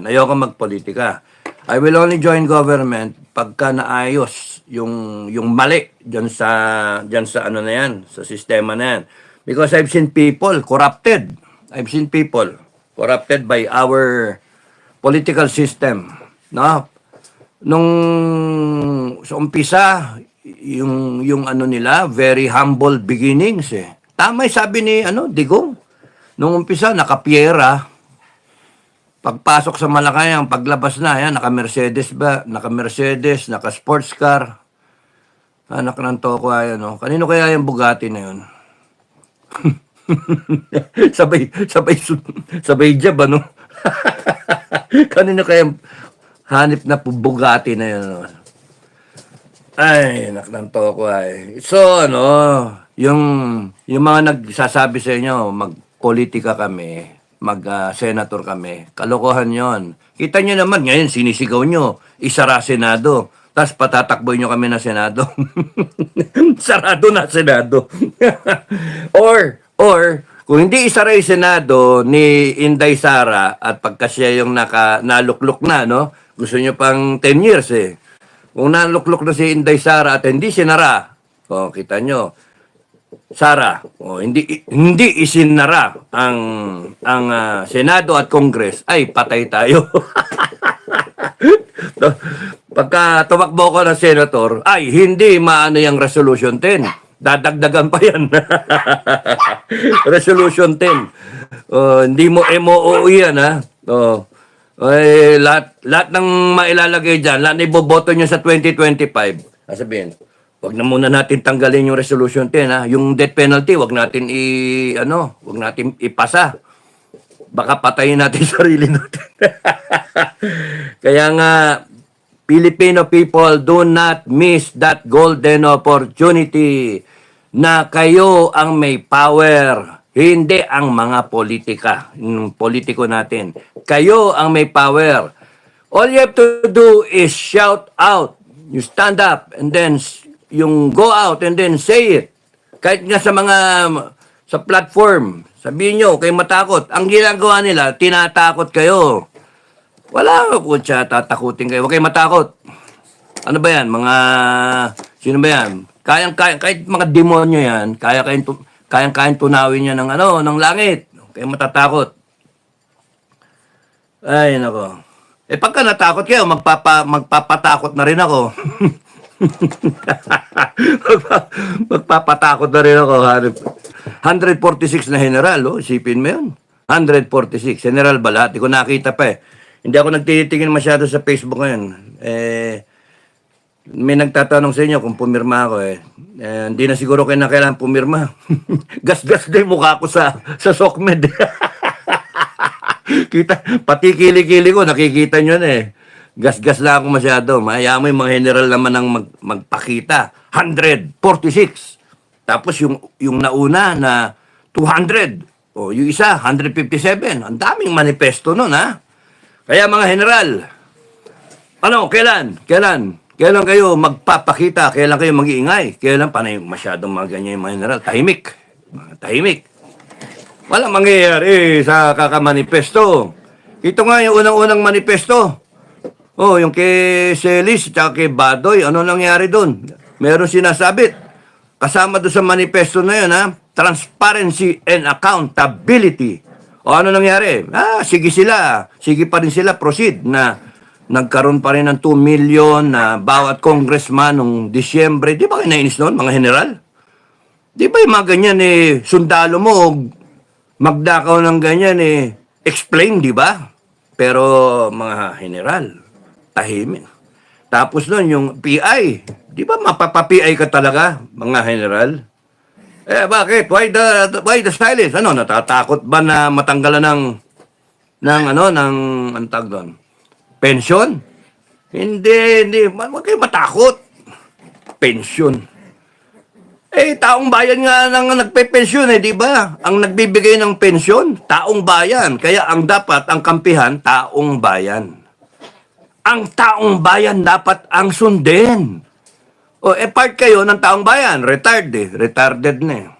yan. Ayoko magpolitika. I will only join government pagka naayos yung mali diyan sa ano na yan, sa sistema na yan. Because I've seen people corrupted. I've seen people corrupted by our political system, no? Nung sa umpisa, yung ano nila, very humble beginnings eh. Tama yung sabi ni Digong. Nung umpisa, naka-Piera. Pagpasok sa Malacanang, paglabas na, yan, naka-Mercedes ba? Naka-Mercedes, naka-sports car. Anak ng toko, ayan, Kanino kaya yung Bugatti na yun? sabay jab, ano? Kanino kaya hanip na Bugatti na yun? Ay, anak ng toko, ay. So, yung mga nagsasabi sa inyo, magpolitika kami, mag-senator kami, kalokohan yon. Kita nyo naman, ngayon sinisigaw nyo, isara Senado, tapos patatakboy nyo kami na Senado. Sarado na Senado. or, kung hindi isara yung Senado ni Inday Sara at pagka siya yung naluklok na, no? Gusto nyo pang 10 years eh. Kung naluklok na si Inday Sara at hindi sinara, kita nyo, Sara, hindi isinara ang Senado at Congress, ay patay tayo. Pagka tumakbo ko ng senator, ay hindi maano yung Resolution 10. Dadagdagan pa yan. Resolution 10. Hindi mo MOO yan, ha? Ay, lahat ng mailalagay dyan, lahat na iboboto nyo sa 2025, sabihin, wag na muna natin tanggalin yung Resolution 10, ha? Yung death penalty, wag natin ipasa. Baka patayin natin sarili natin. Kaya nga, Filipino people, do not miss that golden opportunity na kayo ang may power, hindi ang mga politika, yung politiko natin. Kayo ang may power. All you have to do is shout out. You stand up and then yung go out and then say it. Kahit nga sa platform, sabihin nyo, kayo matakot. Ang ginagawa nila, tinatakot kayo. Wala ko siya tatakutin kayo. Huwag kayo matakot. Ano ba yan? Sino ba yan? Kahit mga demonyo yan, kayang tunawin niya ng langit. Kayo matatakot. Ay, nako. Pagka natakot kayo, magpapatakot na rin ako. Magpapatakot na rin ako. 146 na general, isipin mo yun. 146. General ba lahat? Hindi ko nakita pa eh. Hindi ako nagtitingin masyado sa Facebook ngayon. May nagtatanong sa inyo kung pumirma ako eh. Hindi na siguro kayo na kailangan pumirma. Gas-gas na yung mukha ko sa SOCMED. Pati kili-kili ko, nakikita nyo na eh. Gas-gas lang ako masyado. Maya mo yung mga general naman ang magpakita. 146. Tapos yung nauna na 200. Yung isa, 157. Ang daming manifesto nun, ha? Kaya mga general, kailan kayo magpapakita? Kailan kayo mag-iingay? Kailan panay masyadong mga ganyan yung mga general? Tahimik. Walang mangyayari sa kakamanifesto. Ito nga yung unang-unang manifesto. Yung kay Celis at kay Badoy, ano nangyari doon? Meron sinasabit. Kasama doon sa manifesto na yun, ha? Transparency and accountability. Ano nangyari? Sige pa rin sila, proceed na nagkaroon pa rin ng 2 million na bawat congressman noong Disyembre. Di ba kayo nainis noon, mga general? Di ba yung mga ganyan sundalo mo, magdakaw ng ganyan explain, di ba? Pero mga general, tahimik. Tapos noon yung PI, di ba mapapa-PI ka talaga, mga general? Bakit? Why the silence? Natatakot ba na matanggalan ng tawag doon? Pension? Hindi. Huwag kayo matakot. Pension. Taong bayan nga nang nagpe-pensyon di ba? Ang nagbibigay ng pensyon, taong bayan. Kaya ang kampihan, taong bayan. Ang taong bayan dapat ang sundin. Part kayo ng taong bayan. Retarded na